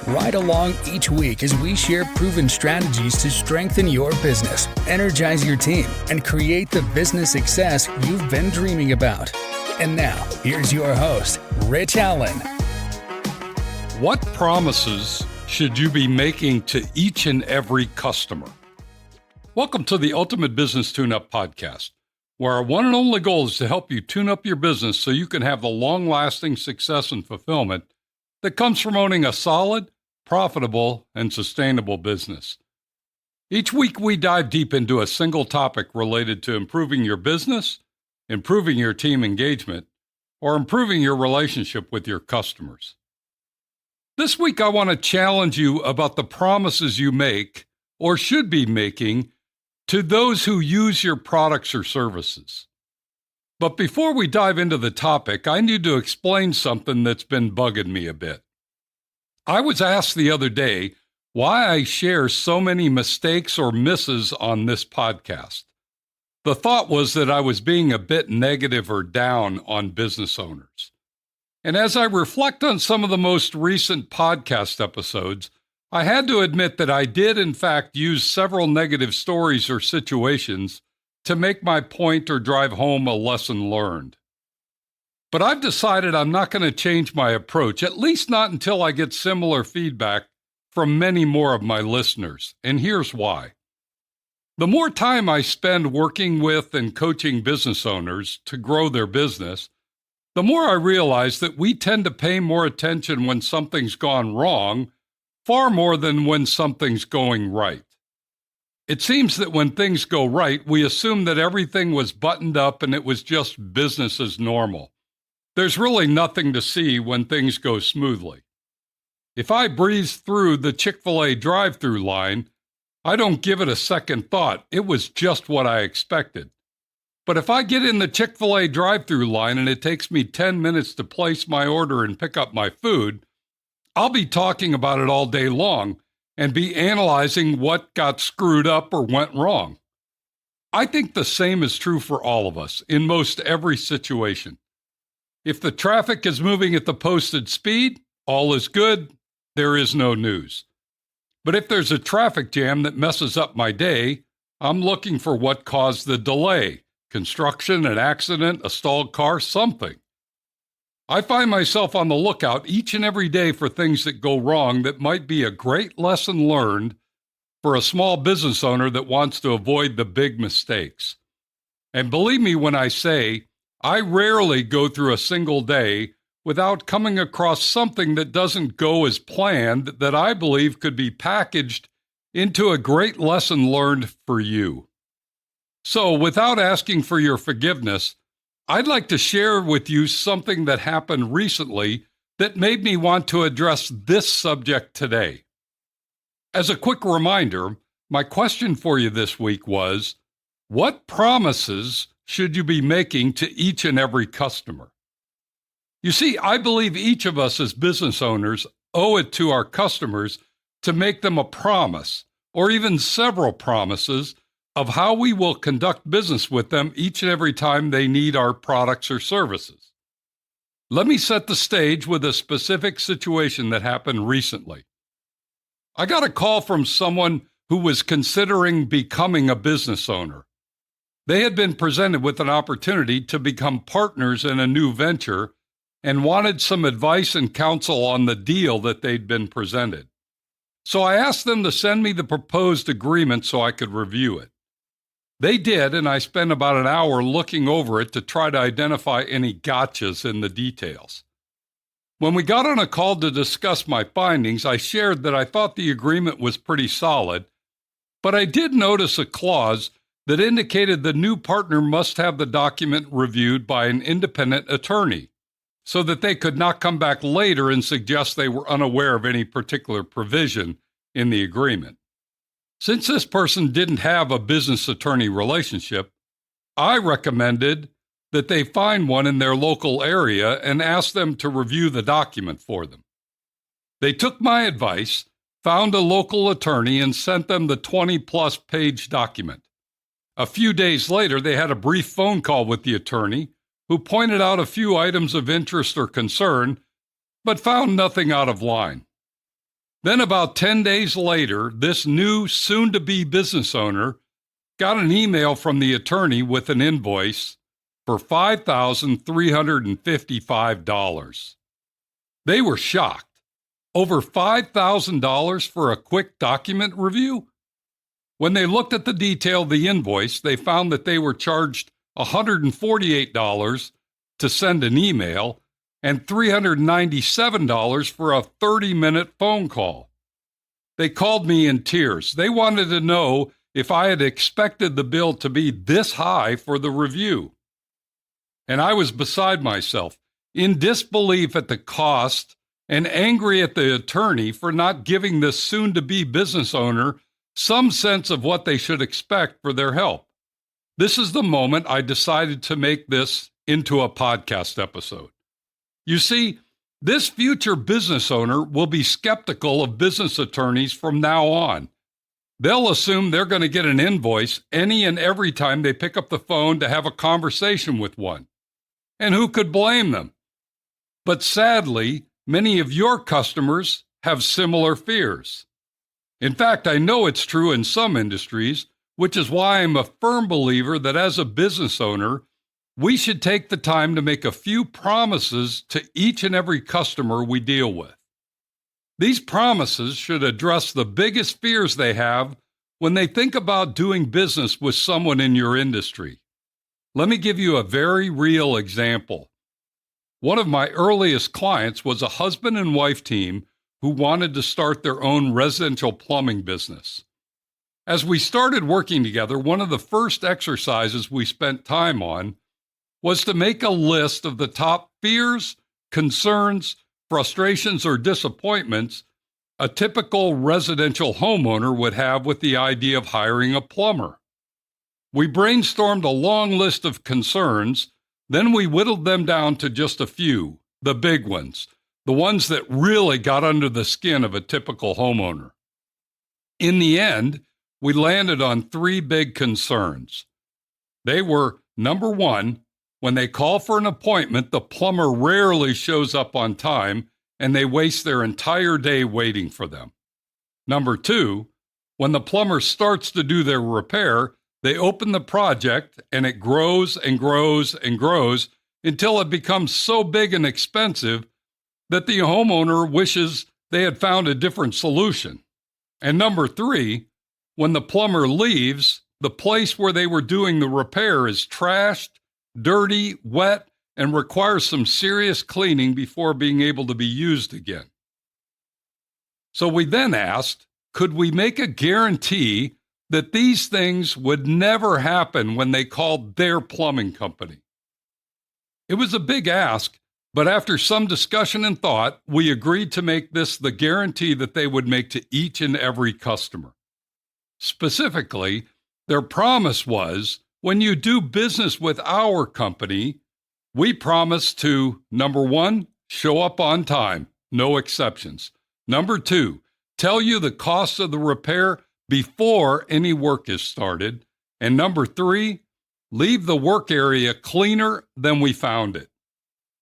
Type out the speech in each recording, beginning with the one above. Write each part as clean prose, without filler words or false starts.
Ride along each week as we share proven strategies to strengthen your business, energize your team, and create the business success you've been dreaming about. And now, here's your host, Rich Allen. What promises should you be making to each and every customer? Welcome to the Ultimate Business Tune-Up Podcast, where our one and only goal is to help you tune up your business so you can have the long-lasting success and fulfillment that comes from owning a solid, profitable, and sustainable business. Each week, we dive deep into a single topic related to improving your business, improving your team engagement, or improving your relationship with your customers. This week, I want to challenge you about the promises you make or should be making to those who use your products or services. But before we dive into the topic, I need to explain something that's been bugging me a bit. I was asked the other day why I share so many mistakes or misses on this podcast. The thought was that I was being a bit negative or down on business owners. And as I reflect on some of the most recent podcast episodes, I had to admit that I did in fact use several negative stories or situations to make my point or drive home a lesson learned. But I've decided I'm not going to change my approach, at least not until I get similar feedback from many more of my listeners, and here's why. The more time I spend working with and coaching business owners to grow their business, the more I realize that we tend to pay more attention when something's gone wrong, far more than when something's going right. It seems that when things go right, we assume that everything was buttoned up and it was just business as normal. There's really nothing to see when things go smoothly. If I breeze through the Chick-fil-A drive-thru line, I don't give it a second thought. It was just what I expected. But if I get in the Chick-fil-A drive-thru line and it takes me 10 minutes to place my order and pick up my food, I'll be talking about it all day long and be analyzing what got screwed up or went wrong. I think the same is true for all of us in most every situation. If the traffic is moving at the posted speed, all is good, there is no news. But if there's a traffic jam that messes up my day, I'm looking for what caused the delay. Construction, an accident, a stalled car, something. I find myself on the lookout each and every day for things that go wrong that might be a great lesson learned for a small business owner that wants to avoid the big mistakes. And believe me when I say, I rarely go through a single day without coming across something that doesn't go as planned that I believe could be packaged into a great lesson learned for you. So, without asking for your forgiveness, I'd like to share with you something that happened recently that made me want to address this subject today. As a quick reminder, my question for you this week was, what promises should you be making to each and every customer? You see, I believe each of us as business owners owe it to our customers to make them a promise, or even several promises, of how we will conduct business with them each and every time they need our products or services. Let me set the stage with a specific situation that happened recently. I got a call from someone who was considering becoming a business owner. They had been presented with an opportunity to become partners in a new venture and wanted some advice and counsel on the deal that they'd been presented. So I asked them to send me the proposed agreement so I could review it. They did, and I spent about an hour looking over it to try to identify any gotchas in the details. When we got on a call to discuss my findings, I shared that I thought the agreement was pretty solid, but I did notice a clause that indicated the new partner must have the document reviewed by an independent attorney so that they could not come back later and suggest they were unaware of any particular provision in the agreement. Since this person didn't have a business attorney relationship, I recommended that they find one in their local area and ask them to review the document for them. They took my advice, found a local attorney, and sent them the 20-plus page document. A few days later, they had a brief phone call with the attorney, who pointed out a few items of interest or concern, but found nothing out of line. Then about 10 days later, this new soon-to-be business owner got an email from the attorney with an invoice for $5,355. They were shocked. Over $5,000 for a quick document review? When they looked at the detail of the invoice, they found that they were charged $148 to send an email and $397 for a 30-minute phone call. They called me in tears. They wanted to know if I had expected the bill to be this high for the review. And I was beside myself, in disbelief at the cost and angry at the attorney for not giving this soon-to-be business owner some sense of what they should expect for their help. This is the moment I decided to make this into a podcast episode. You see, this future business owner will be skeptical of business attorneys from now on. They'll assume they're going to get an invoice any and every time they pick up the phone to have a conversation with one. And who could blame them? But sadly, many of your customers have similar fears. In fact, I know it's true in some industries, which is why I'm a firm believer that as a business owner, we should take the time to make a few promises to each and every customer we deal with. These promises should address the biggest fears they have when they think about doing business with someone in your industry. Let me give you a very real example. One of my earliest clients was a husband and wife team who wanted to start their own residential plumbing business. As we started working together, one of the first exercises we spent time on was to make a list of the top fears, concerns, frustrations, or disappointments a typical residential homeowner would have with the idea of hiring a plumber. We brainstormed a long list of concerns, then we whittled them down to just a few, the big ones, the ones that really got under the skin of a typical homeowner. In the end, we landed on 3 big concerns. They were, number 1, when they call for an appointment, the plumber rarely shows up on time and they waste their entire day waiting for them. Number 2, when the plumber starts to do their repair, they open the project and it grows and grows and grows until it becomes so big and expensive that the homeowner wishes they had found a different solution. And number 3, when the plumber leaves, the place where they were doing the repair is trashed, dirty, wet, and requires some serious cleaning before being able to be used again. So we then asked, could we make a guarantee that these things would never happen when they called their plumbing company? It was a big ask, but after some discussion and thought, we agreed to make this the guarantee that they would make to each and every customer. Specifically, their promise was, when you do business with our company, we promise to, number 1, show up on time, no exceptions. Number 2, tell you the cost of the repair before any work is started. And number 3, leave the work area cleaner than we found it.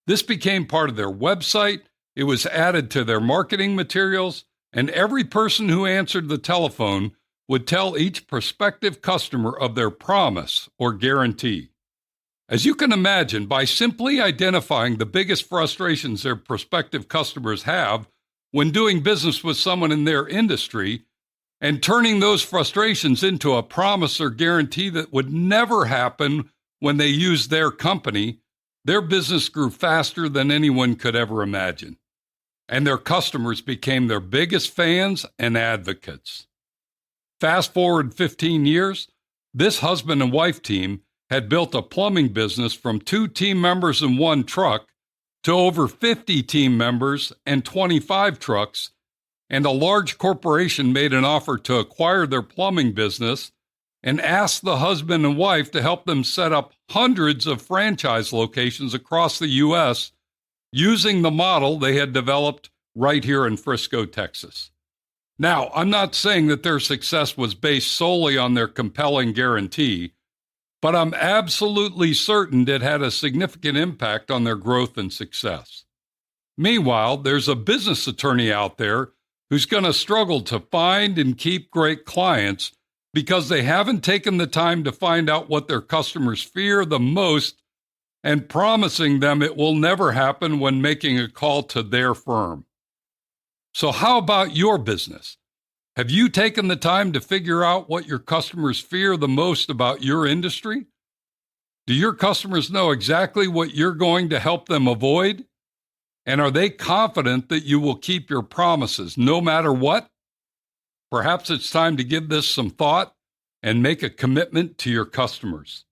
This became part of their website, it was added to their marketing materials, and every person who answered the telephone would tell each prospective customer of their promise or guarantee. As you can imagine, by simply identifying the biggest frustrations their prospective customers have when doing business with someone in their industry and turning those frustrations into a promise or guarantee that would never happen when they used their company, their business grew faster than anyone could ever imagine. And their customers became their biggest fans and advocates. Fast forward 15 years, this husband and wife team had built a plumbing business from 2 team members and 1 truck to over 50 team members and 25 trucks, and a large corporation made an offer to acquire their plumbing business and asked the husband and wife to help them set up hundreds of franchise locations across the U.S. using the model they had developed right here in Frisco, Texas. Now, I'm not saying that their success was based solely on their compelling guarantee, but I'm absolutely certain it had a significant impact on their growth and success. Meanwhile, there's a business attorney out there who's going to struggle to find and keep great clients because they haven't taken the time to find out what their customers fear the most and promising them it will never happen when making a call to their firm. So how about your business? Have you taken the time to figure out what your customers fear the most about your industry? Do your customers know exactly what you're going to help them avoid? And are they confident that you will keep your promises no matter what? Perhaps it's time to give this some thought and make a commitment to your customers.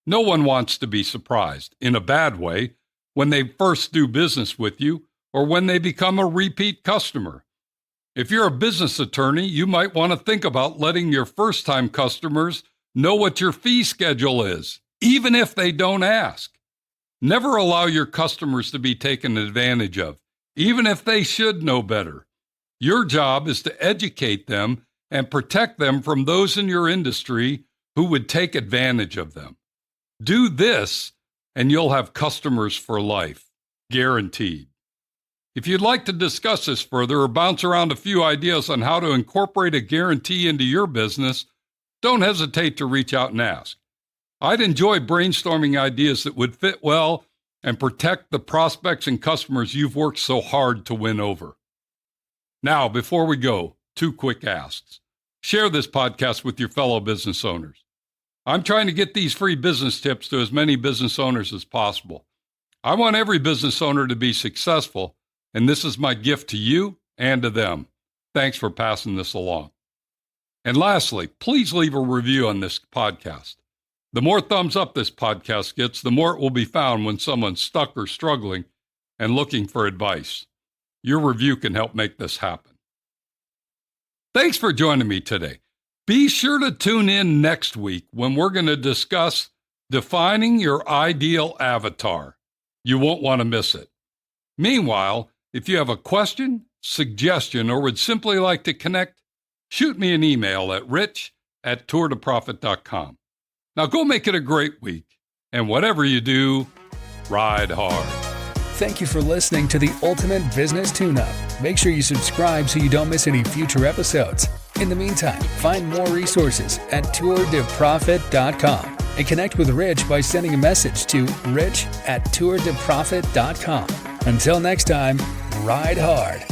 No one wants to be surprised, in a bad way, when they first do business with you or when they become a repeat customer. If you're a business attorney, you might want to think about letting your first-time customers know what your fee schedule is, even if they don't ask. Never allow your customers to be taken advantage of, even if they should know better. Your job is to educate them and protect them from those in your industry who would take advantage of them. Do this, and you'll have customers for life, guaranteed. If you'd like to discuss this further or bounce around a few ideas on how to incorporate a guarantee into your business, don't hesitate to reach out and ask. I'd enjoy brainstorming ideas that would fit well and protect the prospects and customers you've worked so hard to win over. Now, before we go, 2 quick asks. Share this podcast with your fellow business owners. I'm trying to get these free business tips to as many business owners as possible. I want every business owner to be successful, and this is my gift to you and to them. Thanks for passing this along. And lastly, please leave a review on this podcast. The more thumbs up this podcast gets, the more it will be found when someone's stuck or struggling and looking for advice. Your review can help make this happen. Thanks for joining me today. Be sure to tune in next week when we're going to discuss defining your ideal avatar. You won't want to miss it. Meanwhile, if you have a question, suggestion, or would simply like to connect, shoot me an email at rich@tourtoprofit.com. Now go make it a great week, and whatever you do, ride hard. Thank you for listening to the Ultimate Business Tune-Up. Make sure you subscribe so you don't miss any future episodes. In the meantime, find more resources at tourtoprofit.com and connect with Rich by sending a message to rich@tourtoprofit.com. Until next time, ride hard.